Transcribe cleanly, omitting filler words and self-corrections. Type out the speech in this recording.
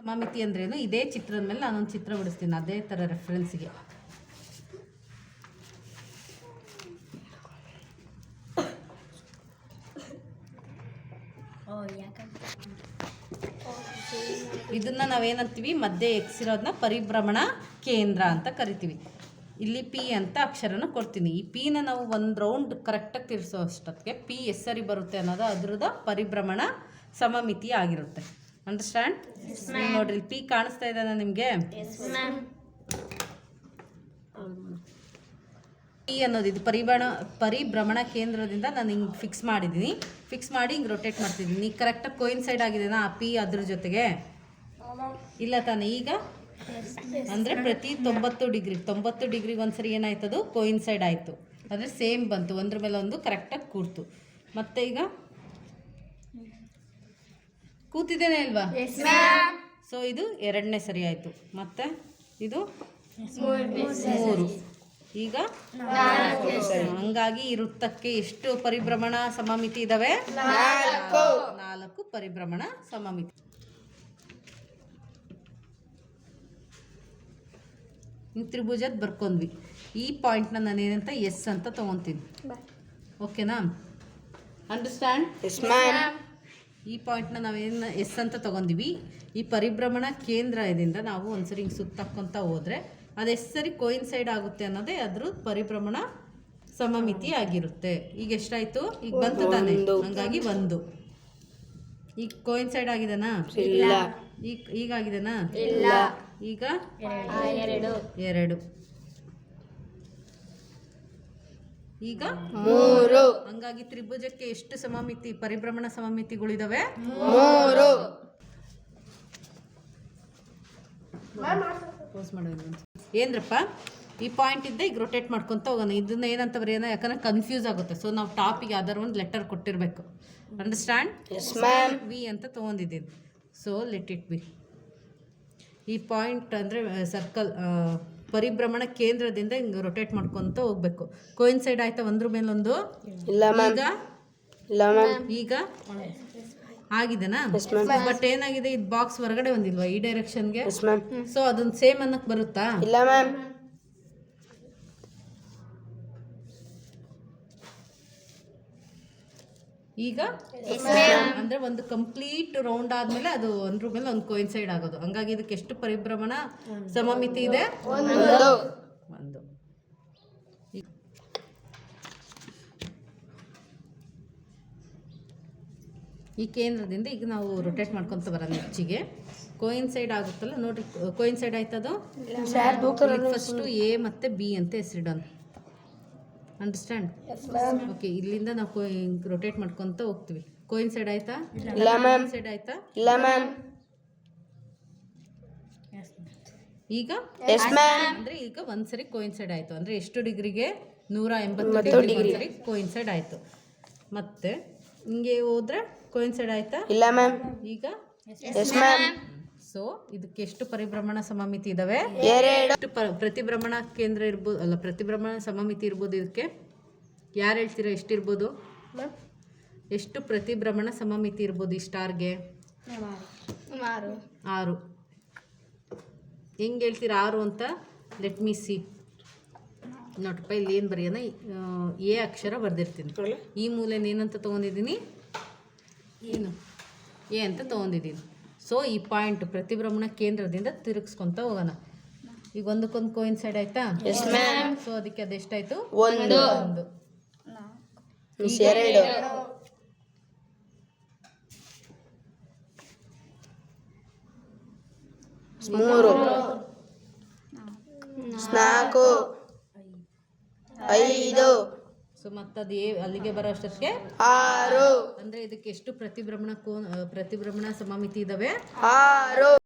ಸಮಮಿತಿ ಅಂದ್ರೇನು, ಇದೇ ಚಿತ್ರದ ಮೇಲೆ ನಾನೊಂದು ಚಿತ್ರ ಬಿಡಿಸ್ತೀನಿ ಅದೇ ಥರ ರೆಫರೆನ್ಸ್ಗೆ. ಇದನ್ನು ನಾವೇನಂತೀವಿ, ಮಧ್ಯೆ ಎಕ್ಸ್ ಇರೋದನ್ನ ಪರಿಭ್ರಮಣ ಕೇಂದ್ರ ಅಂತ ಕರಿತೀವಿ. ಇಲ್ಲಿ ಪಿ ಅಂತ ಅಕ್ಷರನ ಕೊಡ್ತೀನಿ. ಈ ಪಿನ ನಾವು ಒಂದು ರೌಂಡ್ ಕರೆಕ್ಟಾಗಿ ತಿರ್ಸೋ ಅಷ್ಟೊತ್ತಿಗೆ ಪಿ ಎಷ್ಟು ಸರಿ ಬರುತ್ತೆ ಅನ್ನೋದು ಅದ್ರದ್ದು ಪರಿಭ್ರಮಣ ಸಮಮಿತಿ ಆಗಿರುತ್ತೆ. ಅಂಡರ್ಸ್ಟ್ಯಾಂಡ್? ನೋಡ್ರಿ ಪಿ ಕಾಣಿಸ್ತಾ ಇದ್ದಾನ ನಿಮಗೆ? ಪಿ ಅನ್ನೋದು ಇದು ಪರಿಭ್ರಮಣ ಕೇಂದ್ರದಿಂದ ನಾನು ಹಿಂಗೆ ಫಿಕ್ಸ್ ಮಾಡಿದ್ದೀನಿ. ಫಿಕ್ಸ್ ಮಾಡಿ ಹಿಂಗೆ ರೊಟೇಟ್ ಮಾಡ್ತಿದ್ದೀನಿ. ಕರೆಕ್ಟಾಗಿ ಕೋಯಿನ್ಸೈಡ್ ಆಗಿದೆನಾ ಆ ಪಿ ಅದ್ರ ಜೊತೆಗೆ? ಇಲ್ಲ ತಾನೆ. ಈಗ ಅಂದರೆ ಪ್ರತಿ 90 ಡಿಗ್ರಿಗೆ ಒಂದ್ಸರಿ ಏನಾಯ್ತದು ಕೋಯಿನ್ಸೈಡ್ ಆಯಿತು, ಅಂದರೆ ಸೇಮ್ ಬಂತು, ಒಂದ್ರ ಮೇಲೆ ಒಂದು ಕರೆಕ್ಟಾಗಿ ಕೂರ್ತು. ಮತ್ತೆ ಈಗ ಕೂತಿದ್ದೇನೆ ಇಲ್ವಾ? ಸೊ ಇದು ಎರಡನೇ ಸರಿ ಆಯಿತು. ಮತ್ತೆ ಇದು 3. ಈಗ ಹಂಗಾಗಿ ಈ ವೃತ್ತಕ್ಕೆ ಎಷ್ಟು ಪರಿಭ್ರಮಣ ಸಮಮಿತಿ ಇದ್ದಾವೆ? 4 ಪರಿಭ್ರಮಣ ಸಮಮಿತಿ. ತ್ರಿಭುಜದ ಬರ್ಕೊಂಡ್ವಿ. ಈ ಪಾಯಿಂಟ್ನ ನಾನು ಏನಂತ ಎಸ್ ಅಂತ ತೊಗೊತೀನಿ. ಓಕೆನಾ? ಅಂಡರ್ಸ್ಟ್ಯಾಂಡ್? ಈ ಪಾಯಿಂಟ್ನ ನಾವೇನು ಎಸ್ ಅಂತ ತೊಗೊಂಡಿವಿ. ಈ ಪರಿಭ್ರಮಣ ಕೇಂದ್ರ ಇದರಿಂದ ನಾವು ಒಂದ್ಸರಿ ಹಿಂಗೆ ಸುತ್ತಾಕೊಂತ ಹೋದರೆ ಅದು ಎಷ್ಟು ಸರಿ ಕೋಯಿನ್ಸೈಡ್ ಆಗುತ್ತೆ ಅನ್ನೋದೇ ಅದ್ರ ಪರಿಭ್ರಮಣ ಸಮಮಿತಿ ಆಗಿರುತ್ತೆ. ಈಗ ಎಷ್ಟಾಯಿತು? ಈಗ ಬಂತು ತಾನೆ, ಹಂಗಾಗಿ 1. ಈಗ ಕೋಯಿನ್ಸೈಡ್ ಆಗಿದೆನಾ? ಈಗ ಆಗಿದೆನಾ? ಈಗ 2. ಈಗ 3. ಹಂಗಾಗಿ ತ್ರಿಭುಜಕ್ಕೆ ಎಷ್ಟು ಸಮಮಿತಿ ಪರಿಭ್ರಮಣ ಸಮಮಿತಿಗಳಿದಾವೆ? 3. ಏನ್ರಪ್ಪ ಈ ಪಾಯಿಂಟ್ ಇದ್ದ ಈಗ ರೊಟೇಟ್ ಮಾಡ್ಕೊತ ಹೋಗೋಣ. ಇದನ್ನ ಏನಂತ ಬರೆಯೋಣ, ಯಾಕಂದ್ರೆ ಕನ್ಫ್ಯೂಸ್ ಆಗುತ್ತೆ. ಸೊ ನಾವು ಟಾಪಿಗೆ ಯಾವ್ದಾರು ಒಂದು ಲೆಟರ್ ಕೊಟ್ಟಿರಬೇಕು. ಅಂಡರ್ಸ್ಟ್ಯಾಂಡ್? ವಿ ಅಂತ ತೊಗೊಂಡಿದ್ದೀನಿ. So let it be. ಈ ಪಾಯಿಂಟ್ ಅಂದರೆ ಸರ್ಕಲ್ ಪರಿಭ್ರಮಣ ಕೇಂದ್ರದಿಂದ ಹಿಂಗೆ ರೊಟೇಟ್ ಮಾಡ್ಕೊತ ಹೋಗ್ಬೇಕು. ಕೋಯಿನ್ಸೈಡ್ ಆಯ್ತಾ ಒಂದ್ರ ಮೇಲೊಂದು? ಈಗ ಆಗಿದೆನಾ? ಬಟ್ ಏನಾಗಿದೆ, ಇದು ಬಾಕ್ಸ್ ಹೊರಗಡೆ ಒಂದಿಲ್ವಾ ಈ ಡೈರೆಕ್ಷನ್ಗೆ? ಸೊ ಅದೊಂದು ಸೇಮ್ ಅನ್ನಕ್ಕೆ ಬರುತ್ತಾ? ಇಲ್ಲ ಮ್ಯಾಮ್. ಈಗ ಅಂದ್ರೆ ಒಂದು ಕಂಪ್ಲೀಟ್ ರೌಂಡ್ ಆದ್ಮೇಲೆ ಅದು ಒಂದ್ರ ಮೇಲೆ ಒಂದು ಕೋಯಿನ್ಸೈಡ್ ಆಗೋದು. ಹಂಗಾಗಿ ಇದಕ್ಕೆ ಎಷ್ಟು ಪರಿಭ್ರಮಣ ಸಮಮಿತಿ ಇದೆ? 1. ಈ ಕೇಂದ್ರದಿಂದ ಈಗ ನಾವು ರೊಟೇಟ್ ಮಾಡ್ಕೊತ ಬರೋಣ. ಹೆಚ್ಚಿಗೆ ಕೋಯಿನ್ಸೈಡ್ ಆಗುತ್ತಲ್ಲ ನೋಡ್ರಿ. ಕೋಯಿನ್ಸೈಡ್ ಆಯ್ತದು? ಫಸ್ಟು ಎ ಮತ್ತು ಬಿ ಅಂತ ಹೆಸರಿಡೋಣ. ಅಂಡರ್ಸ್ಟ್ಯಾಂಡ್? ಓಕೆ, ಇಲ್ಲಿಂದ ನಾವು ರೊಟೇಟ್ ಮಾಡ್ಕೊತ ಹೋಗ್ತೀವಿ. ಕೋಯಿನ್ಸೈಡ್ ಆಯ್ತಾ? ಕೋಯಿನ್ಸೈಡ್ ಆಯ್ತಾ? ಇಲ್ಲ ಮ್ಯಾಮ್. ಈಗ ಅಂದ್ರೆ ಈಗ ಒಂದ್ಸರಿ ಕೋಯಿನ್ಸೈಡ್ ಆಯ್ತು. ಅಂದ್ರೆ ಎಷ್ಟು ಡಿಗ್ರಿಗೆ? 180 ಡಿಗ್ರಿ ಒಂದ್ಸರಿ ಕೋಯಿನ್ಸೈಡ್ ಆಯ್ತು. ಮತ್ತೆ ಹಿಂಗೆ ಹೋದ್ರೆ ಕೋಯಿನ್ಸೈಡ್ ಆಯ್ತಾ? ಇಲ್ಲ ಮ್ಯಾಮ್. ಈಗ ಸೊ ಇದಕ್ಕೆ ಎಷ್ಟು ಪರಿಭ್ರಮಣ ಸಮಮಿತಿ ಇದಾವೆ? 2. ಪ್ರತಿಭ್ರಮಣ ಕೇಂದ್ರ ಇರ್ಬೋದು, ಅಲ್ಲ ಪ್ರತಿಭ್ರಮಣ ಸಮಮಿತಿ ಇರ್ಬೋದು. ಇದಕ್ಕೆ ಯಾರು ಹೇಳ್ತೀರಾ ಎಷ್ಟಿರ್ಬೋದು? ಎಷ್ಟು ಪ್ರತಿಭ್ರಮಣ ಸಮಮಿತಿ ಇರ್ಬೋದು ಈ ಸ್ಟಾರ್ಗೆ? 6. ಹೆಂಗೆ ಹೇಳ್ತೀರಾ 6 ಅಂತ? Let me see. ನೋಡ್ರಪ್ಪ, ಇಲ್ಲಿ ಏನು ಬರೆಯೋಣ, ಎ ಅಕ್ಷರ ಬರೆದಿರ್ತೀನಿ. ಈ ಮೂಲೆನ ಏನಂತ ತೊಗೊಂಡಿದ್ದೀನಿ? ಏನು ಎ ಅಂತ ತೊಗೊಂಡಿದ್ದೀನಿ. ಸೊ ಈ ಪಾಯಿಂಟ್ ಪ್ರತಿಭ್ರಮಣ ಕೇಂದ್ರದಿಂದ ತಿರುಗಿಸ್ಕೊತ ಹೋಗೋಣ. ಈಗ ಒಂದಕ್ಕೊಂದು ಕೋಯಿನ್ಸೈಡ್ ಆಯ್ತಾ? ಸೊ ಅದಕ್ಕೆ ಅದೆಷ್ಟಾಯ್ತು? 1. 2. 3. 4. 5. ಸೊ ಮತ್ತದು ಅಲ್ಲಿಗೆ ಬರೋ ಅಷ್ಟಕ್ಕೆ 6. ಅಂದರೆ ಇದಕ್ಕೆ ಎಷ್ಟು ಪ್ರತಿಭ್ರಮಣ ಸಮಮಿತಿ ಇದ್ದಾವೆ? 6.